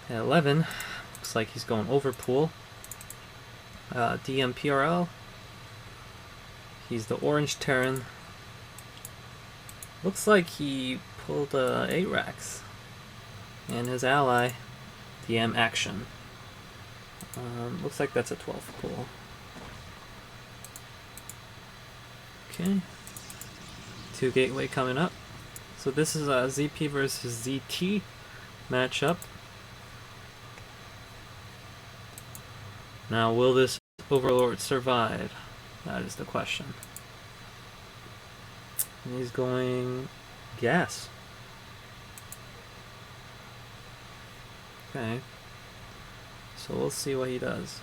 At 11, looks like he's going over pool. DMPRL. He's the orange Terran. Looks like he pulled 8 racks. And his ally, DM Action. Looks like that's a 12th pool. Okay. 2 gateway coming up. So this is a ZP versus ZT matchup. Now, will this Overlord survive? That is the question. And he's going gas. Okay. So we'll see what he does.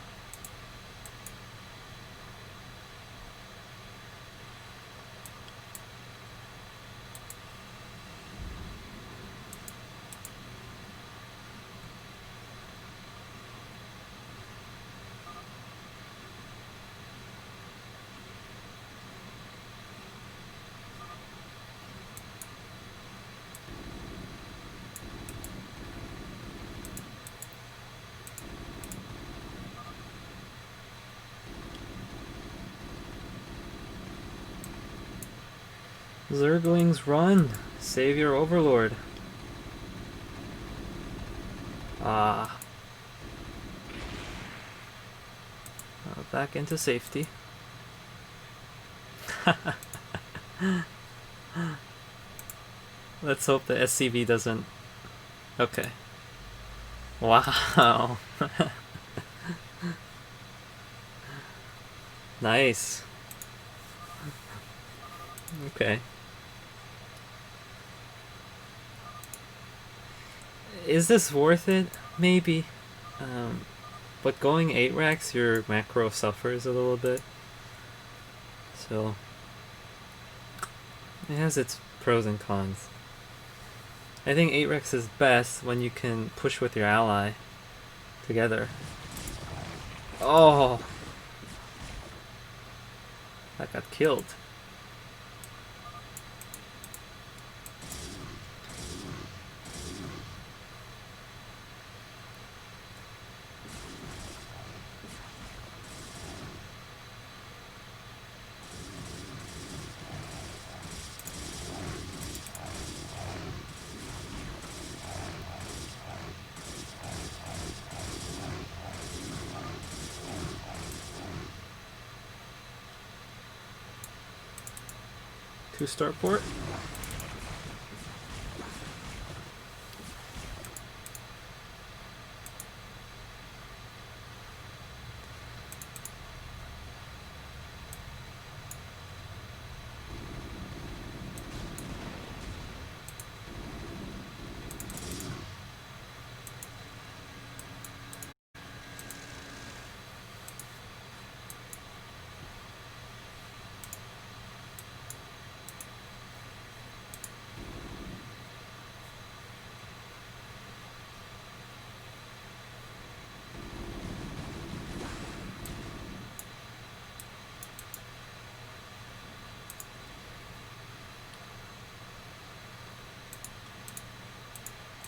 Zerglings, run! Save your Overlord. Ah. Back into safety. Let's hope the SCV doesn't... Okay. Wow. Nice. Okay. Is this worth it? Maybe. But going 8 racks, your macro suffers a little bit. So, it has its pros and cons. I think 8 racks is best when you can push with your ally together. Oh! That got killed. Starport.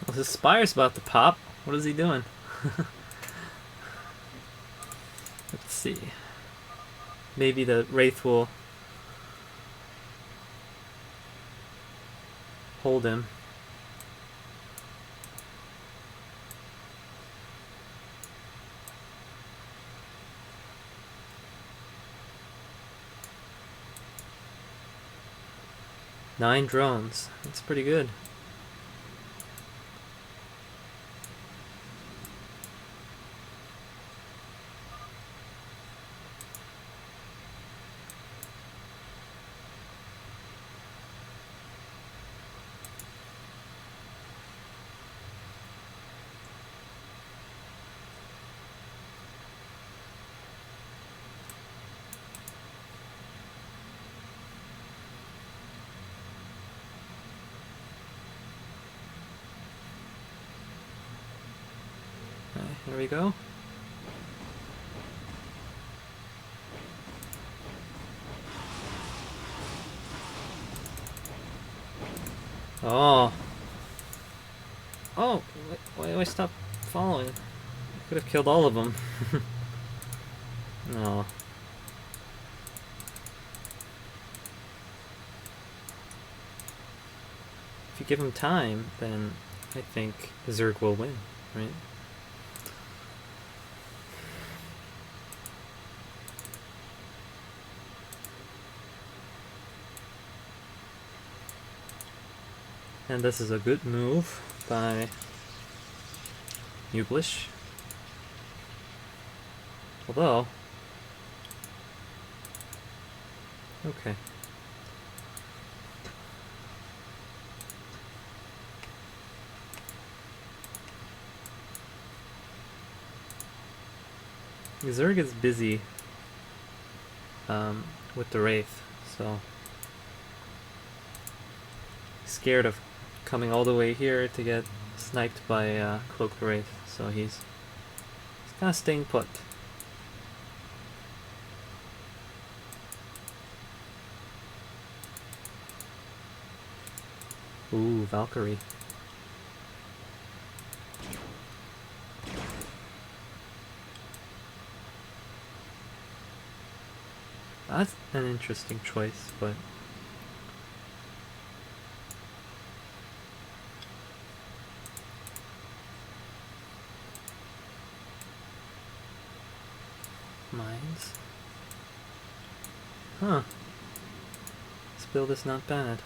Well, his Spire's about to pop. What is he doing? Let's see. Maybe the Wraith will hold him. Nine drones. That's pretty good. There we go. Oh. Oh, why do I stop following. I could have killed all of them. No. If you give him time, then I think Zerg will win, right? And this is a good move by Newblish. Although... Okay. Zerg is busy with the Wraith, so... scared of coming all the way here to get sniped by Cloaked Wraith, so he's kind of staying put. Ooh, Valkyrie. That's an interesting choice, but... Mines? Huh. This build is not bad.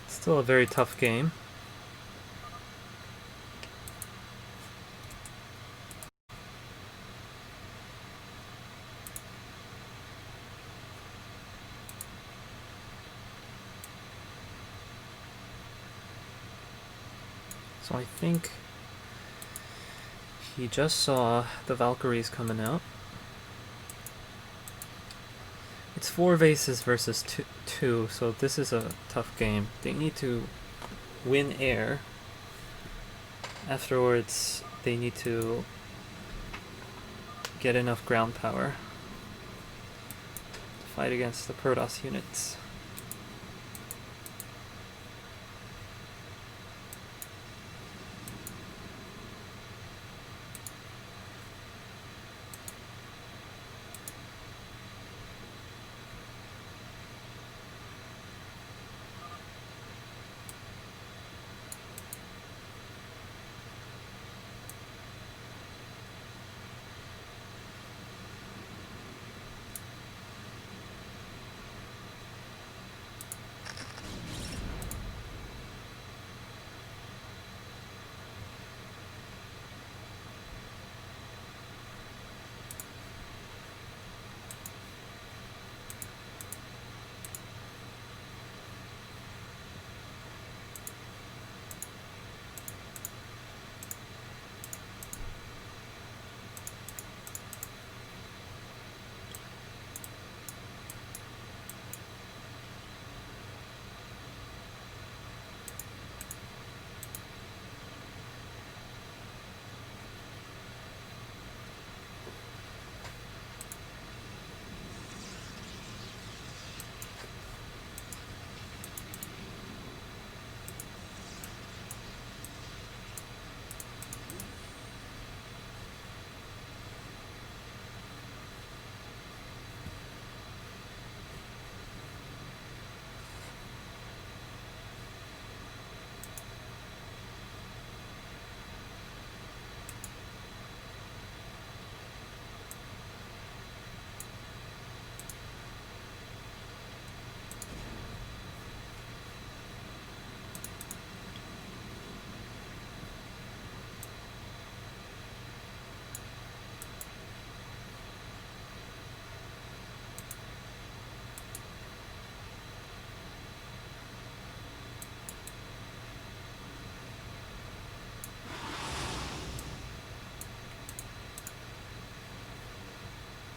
Still a very tough game. So I think he just saw the Valkyries coming out. It's 4 vases versus 2, so this is a tough game. They need to win air. Afterwards, they need to get enough ground power to fight against the Protoss units.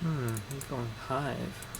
He's going Hive.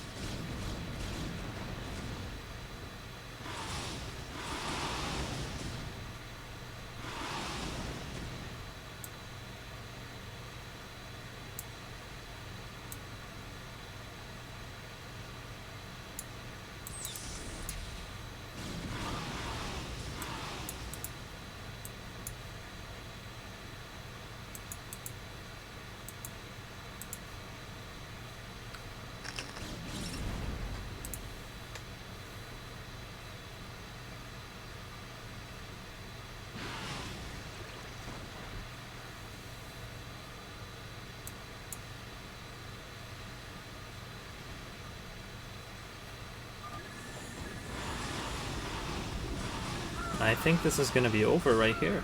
I think this is going to be over right here.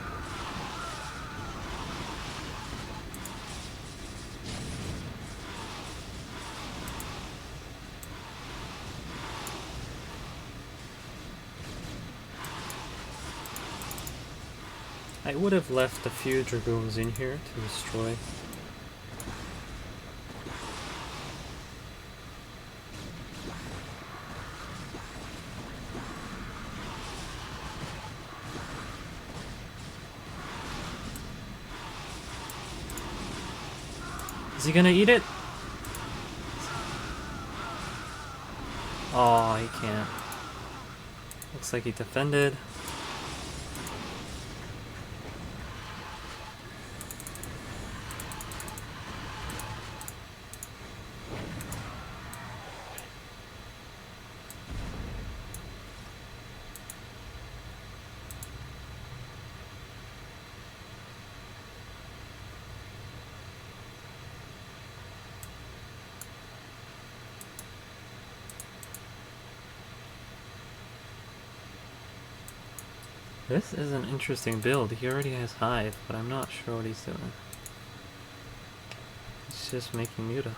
I would have left a few Dragoons in here to destroy. Is he gonna eat it? Oh, he can't. Looks like he defended. This is an interesting build. He already has Hive, but I'm not sure what he's doing. He's just making Muta.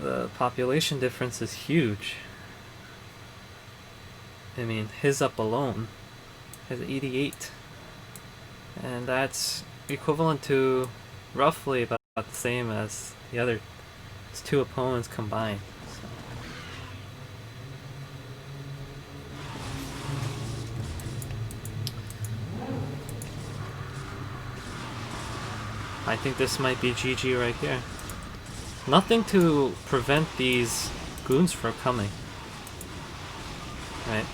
The population difference is huge. I mean, Hisup alone has 88. And that's equivalent to roughly about the same as the other two opponents combined. So. I think this might be GG right here. Nothing to prevent these goons from coming. Right?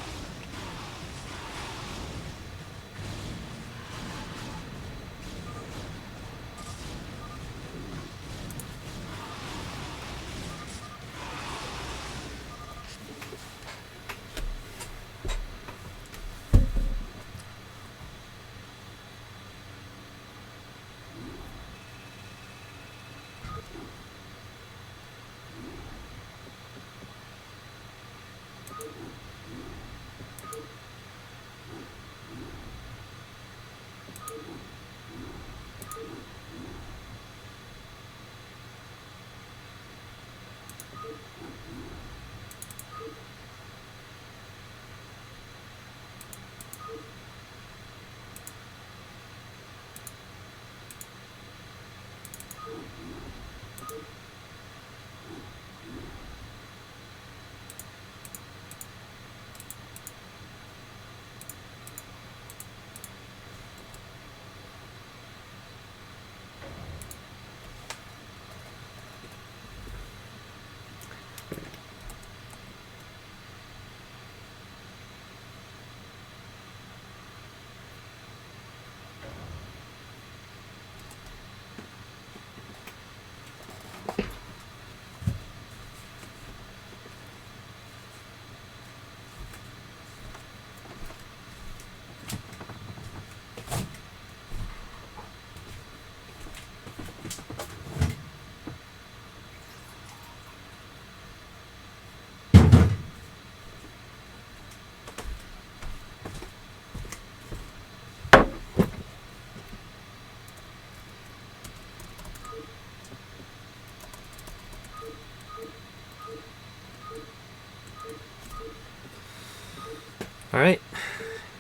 Alright,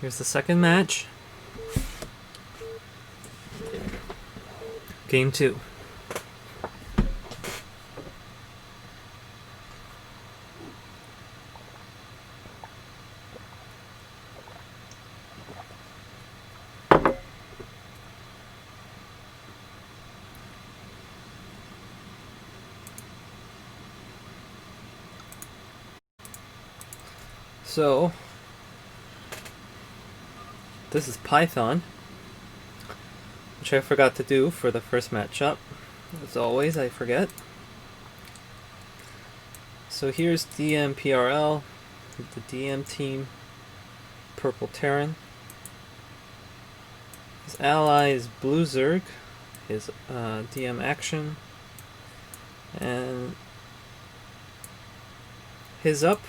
here's the second match. Game 2. So, this is Python, which I forgot to do for the first matchup. As always, I forget. So here's DMPRL, the DM team, Purple Terran. His ally is Blue Zerg, his DM Action, and Hisup,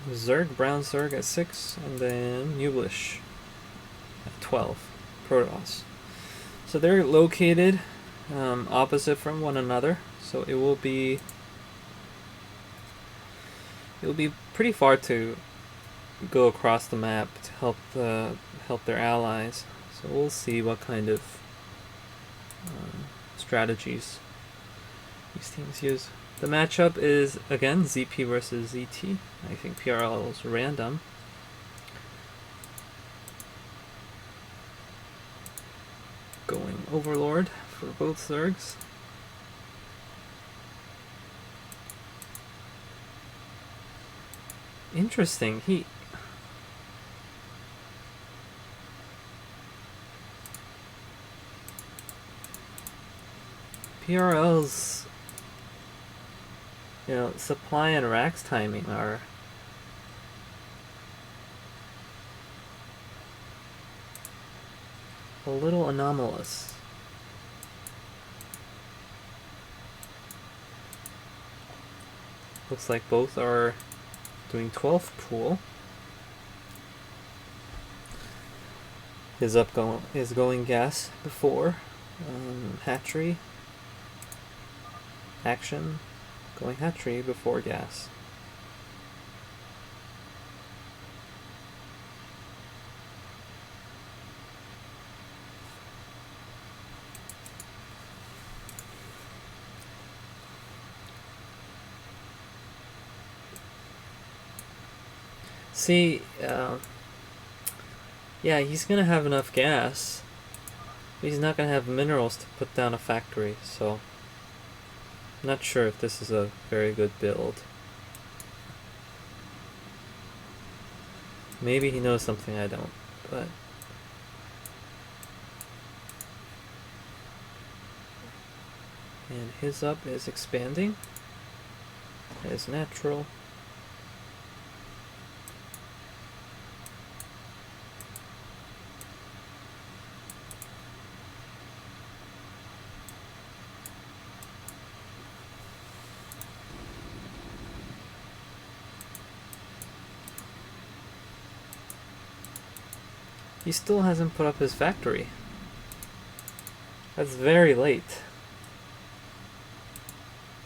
Zerg, Brown Zerg at 6, and then Newblish at 12, Protoss. So they're located opposite from one another, so it will be pretty far to go across the map to help their allies. So we'll see what kind of strategies these teams use. The matchup is, again, ZP versus ZT. I think PRL is random. Going Overlord for both Zergs. Interesting. PRL's supply and racks timing are a little anomalous. Looks like both are doing 12th pool. Hisup is going gas before hatchery. Action going hatchery before gas. See, yeah, he's gonna have enough gas, but he's not gonna have minerals to put down a factory, so I'm not sure if this is a very good build. Maybe he knows something I don't, but and Hisup is expanding as natural. He still hasn't put up his factory. That's very late.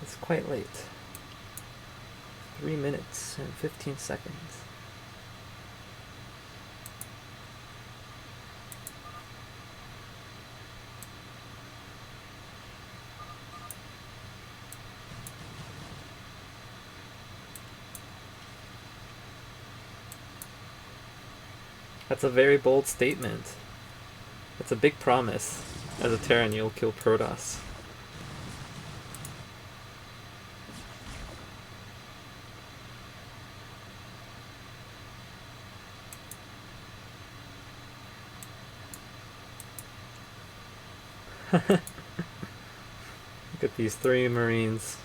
It's quite late. 3 minutes and 15 seconds. That's a very bold statement. That's a big promise. As a Terran, you'll kill Protoss. Look at these 3 Marines.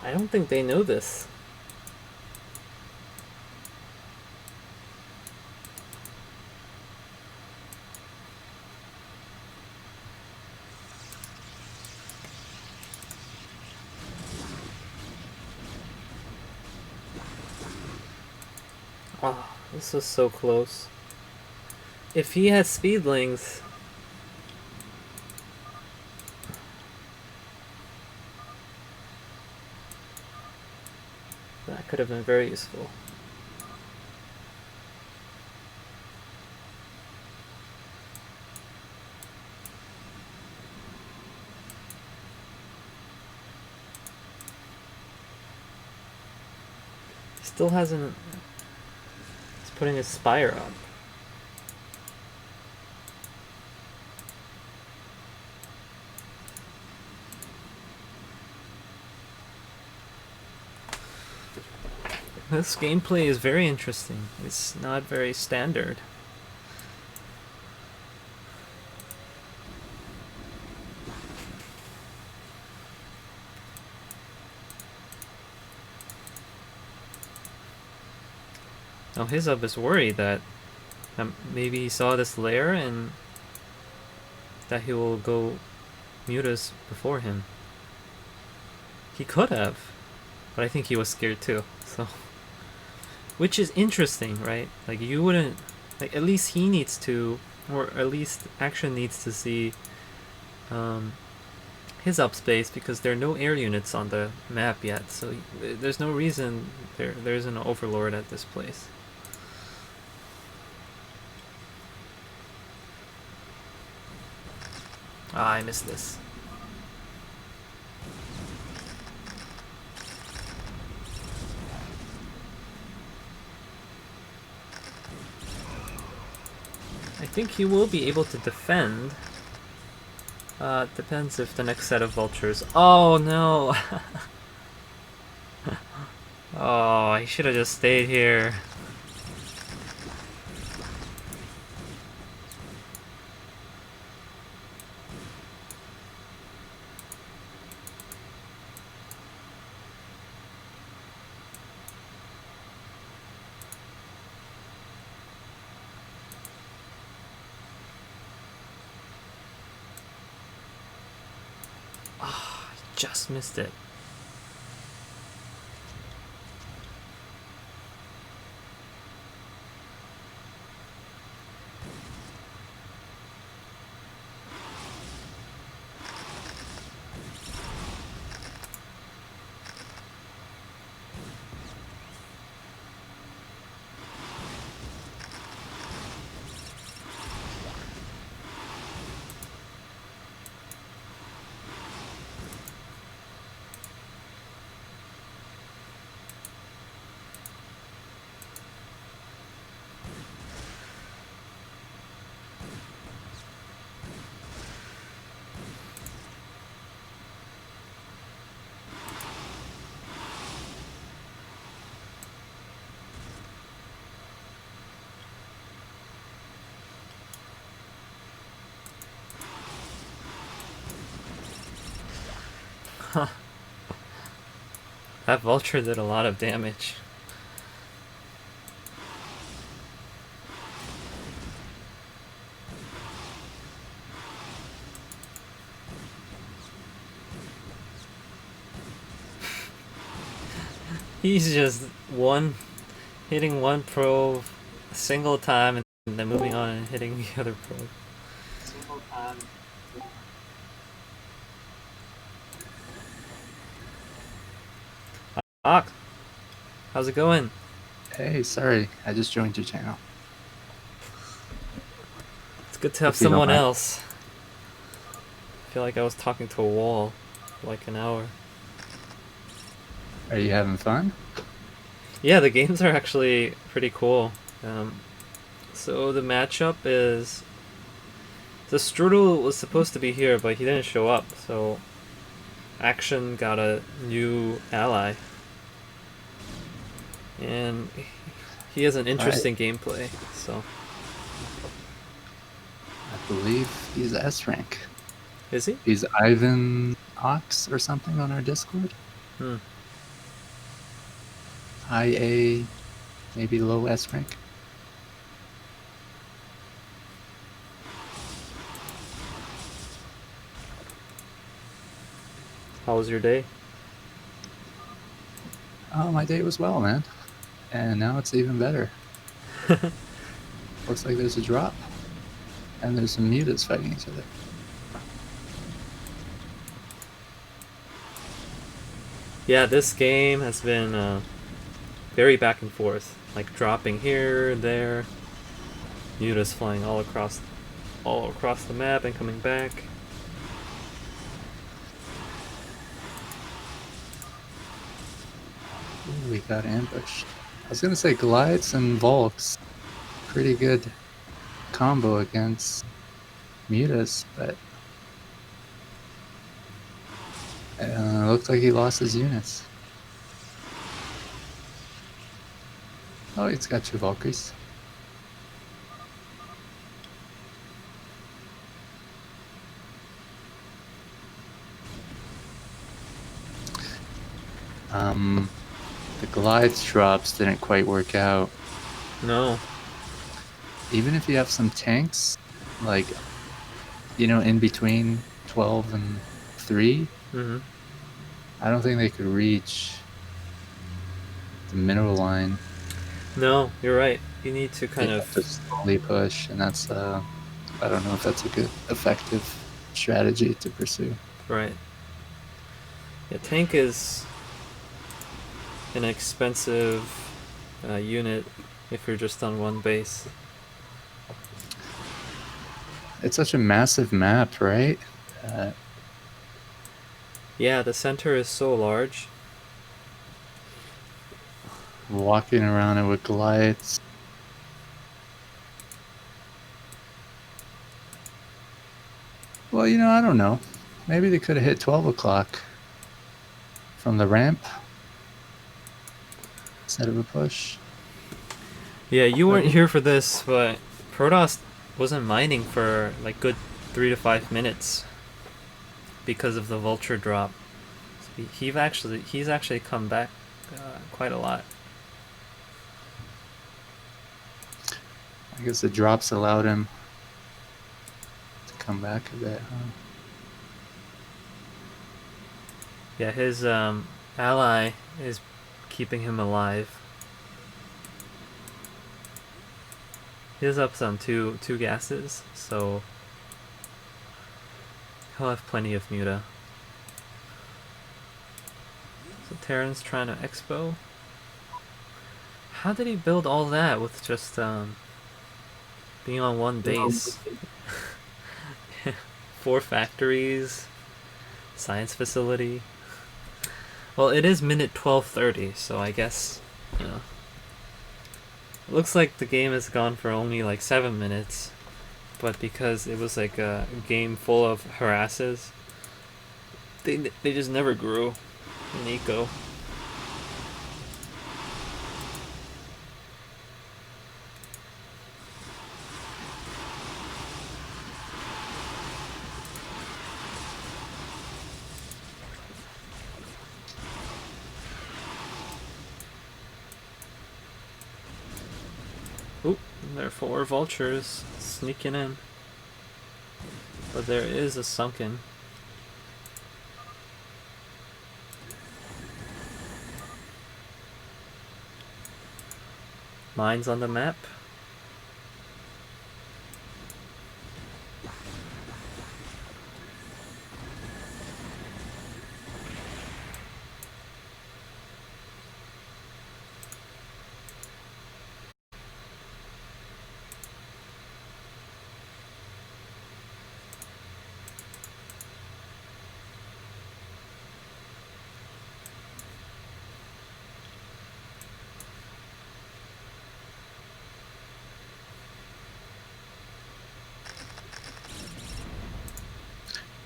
I don't think they know this. Oh, this was so close. If he had speedlings, that could have been very useful. Still hasn't. He's putting his spire up. This gameplay is very interesting. It's not very standard. Now Hisup is worried that maybe he saw this lair and that he will go Mutas before him. He could have, but I think he was scared too. So, which is interesting, right? Like you wouldn't, like at least he needs to, or at least Action needs to see his up space because there are no air units on the map yet. So there's no reason there isn't an overlord at this place. Ah, I missed this. I think he will be able to defend. Depends if the next set of vultures. Oh no! Oh, he should have just stayed here. Just missed it. Huh. That vulture did a lot of damage. He's just hitting one probe a single time and then moving on and hitting the other probe. Single time. Ock, how's it going? Hey, sorry, I just joined your channel. It's good to have If you don't someone mind. else. I feel like I was talking to a wall for like an hour. Are you having fun? Yeah, the games are actually pretty cool. So the matchup is the Strudel was supposed to be here, but he didn't show up. So Action got a new ally, and he has an interesting gameplay. So I believe he's S rank. is he? He's Ivan Ox or something on our Discord. Hmm. High A, maybe low S rank. How was your day? Oh, my day was well, man. And now it's even better. Looks like there's a drop. And there's some mutas fighting each other. Yeah, this game has been very back and forth, like dropping here and there, mutas flying all across the map and coming back. Ooh, we got ambushed. I was gonna say Glides and Volks, pretty good combo against mutas, but looked like he lost his units. Oh, he's got 2 Valkyries. The Glides drops didn't quite work out. No. Even if you have some tanks, like, in between 12 and 3, Mm-hmm. I don't think they could reach the middle line. No, you're right. You need to kind They of have to slowly push, and that's I don't know if that's a good, effective strategy to pursue. right. Yeah, tank is an expensive unit if you're just on one base. It's such a massive map, right? Yeah, the center is so large. Walking around it with Goliaths. Well, I don't know. Maybe they could have hit 12 o'clock from the ramp instead of a push. Yeah, you weren't here for this, but Protoss wasn't mining for like good 3 to 5 minutes because of the vulture drop. So he's actually come back quite a lot. I guess the drops allowed him to come back a bit, huh? Yeah, his ally is keeping him alive. He has up on two gases, so he'll have plenty of muta. So Terran's trying to expo. How did he build all that with just being on one base? 4 factories, science facility. Well, it is minute 12:30, so I guess, you know. It looks like the game has gone for only like 7 minutes, but because it was like a game full of harasses, they just never grew in eco. Oop, there are 4 vultures sneaking in. But there is a sunken. Mines on the map.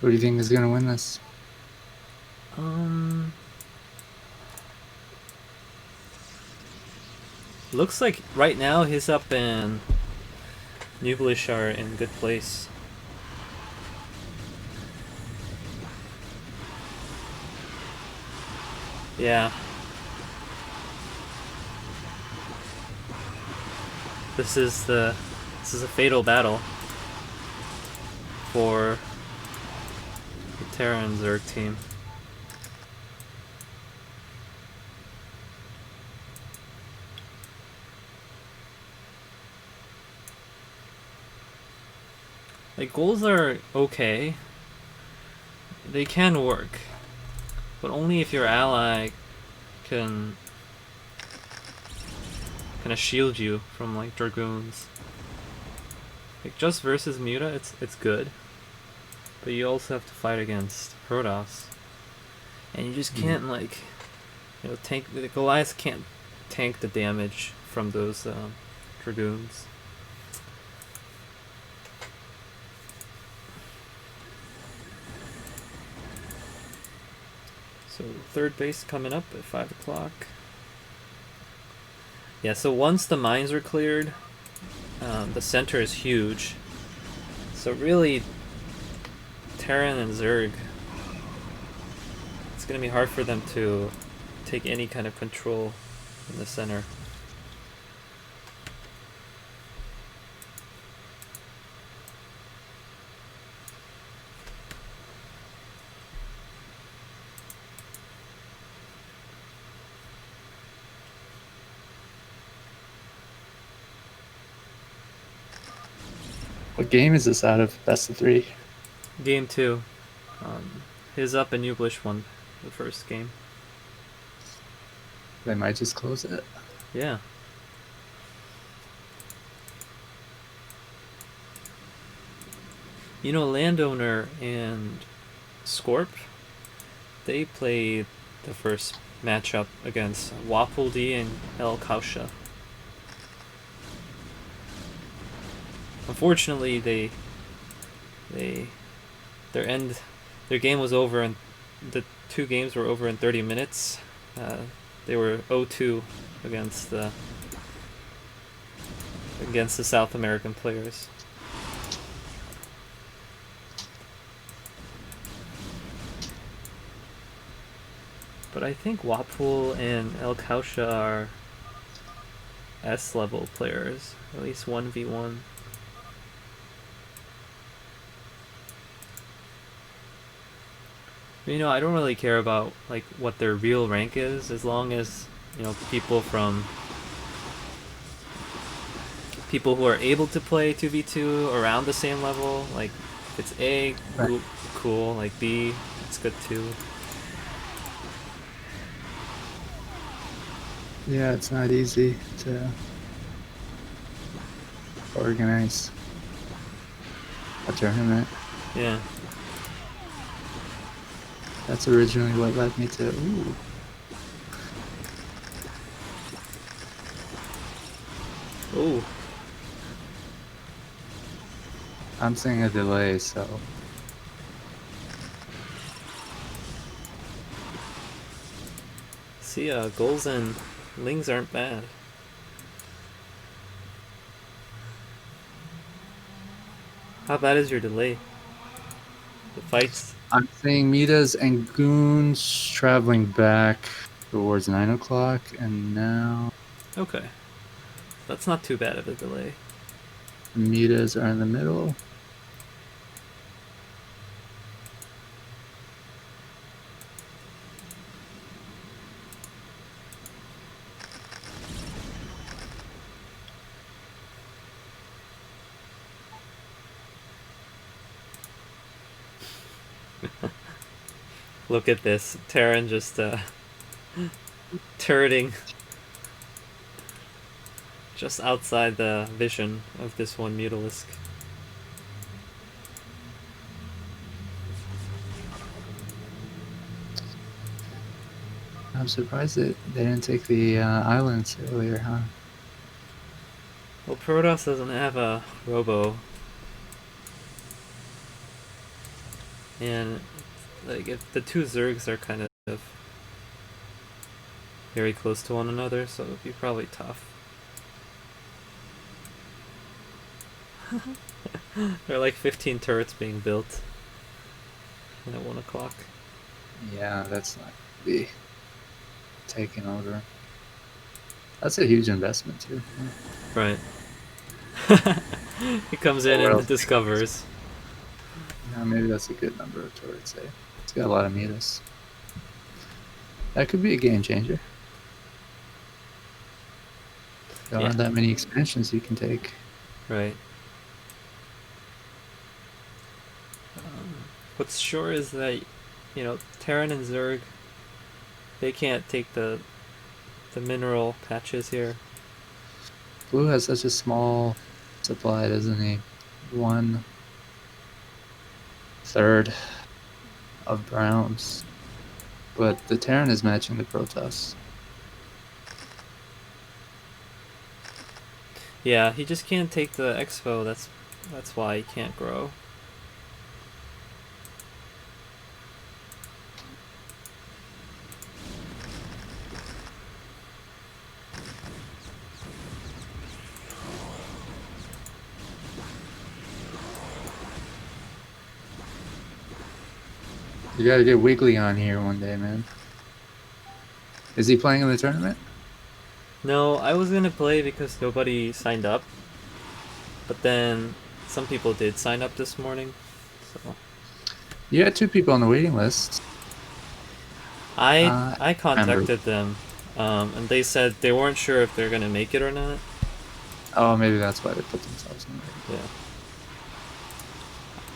Who do you think is going to win this? Looks like right now Hisup and Newblish are in good place. Yeah. This is a fatal battle for the Terran Zerg team. Like, goals are okay. They can work. But only if your ally can kind of shield you from, like, Dragoons. Like, just versus Muta, it's good. But you also have to fight against Protoss. And you just can't, like, tank... The Goliath can't tank the damage from those Dragoons. So, third base coming up at 5 o'clock. Yeah, so once the mines are cleared, the center is huge. So really, Terran and Zerg, it's going to be hard for them to take any kind of control in the center. What game is this out of best of 3? Game 2. Hisup and Newblish won the first game. They might just close it. Yeah. You know, Landowner and Scorp, they played the first matchup against Wapoldi and El Kausha. Unfortunately, their game was over, and the two games were over in 30 minutes. They were 0-2 against the South American players. But I think Wapol and El Kausha are S level players, at least 1v1. You know, I don't really care about like what their real rank is, as long as, you know, people who are able to play 2v2 around the same level. Like, if it's A, Right. cool. Like B, it's good too. Yeah, it's not easy to organize a tournament. Yeah. That's originally what led me to. Ooh. Ooh. I'm seeing a delay, so See, goals and lings aren't bad. How bad is your delay? The fights? I'm seeing Mitas and Goons traveling back towards 9 o'clock, and now Okay. That's not too bad of a delay. Mitas are in the middle. Look at this. Terran just, turreting just outside the vision of this one Mutalisk. I'm surprised that they didn't take the islands earlier, huh? Well, Protoss doesn't have a Robo. And, like, if the two Zergs are kind of very close to one another, so it would be probably tough. There are like 15 turrets being built at 1 o'clock. Yeah, that's not gonna be taken over. That's a huge investment too. Right. He comes in Where and else? discovers. Yeah, maybe that's a good number of turrets. Eh? It's got a lot of Mitas. That could be a game changer. There Yeah. aren't that many expansions you can take. Right. What's sure is that, Terran and Zerg, they can't take the mineral patches here. Blue has such a small supply, doesn't he? 1/3 of browns. But the Terran is matching the Protoss. Yeah, he just can't take the Expo. That's why he can't grow. You gotta get Wiggly on here one day, man. Is he playing in the tournament? No, I was gonna play because nobody signed up, but then some people did sign up this morning. So You had 2 people on the waiting list. I Remember. contacted them, and they said they weren't sure if they're gonna make it or not. Oh, maybe that's why they put themselves in there. Yeah.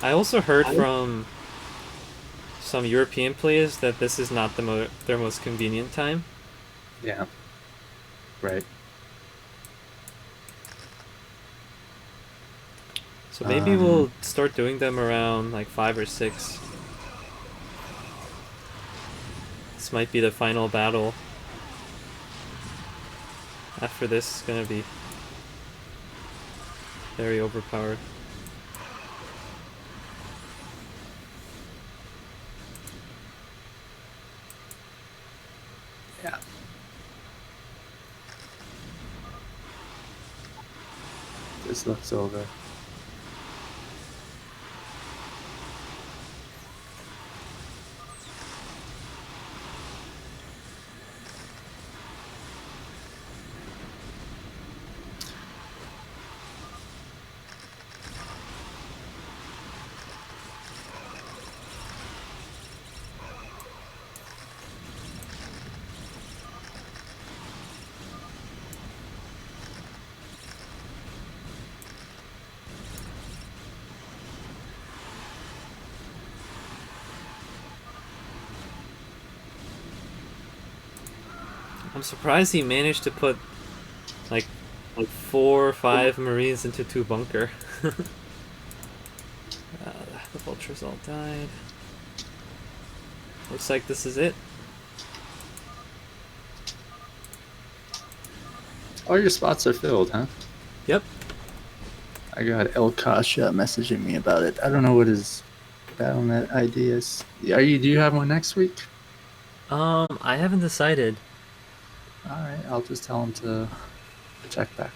I also heard from some European players that this is not their most convenient time. Yeah. Right. So maybe we'll start doing them around like 5 or 6. This might be the final battle. After this is gonna be very overpowered. Yeah. This looks over. I'm surprised he managed to put like 4 or 5 Marines into 2 bunker. The vultures all died. Looks like this is it. All your spots are filled, huh? Yep. I got El Kasha messaging me about it. I don't know what his Battle.net ID is. Do you have one next week? I haven't decided. Alright, I'll just tell him to check back.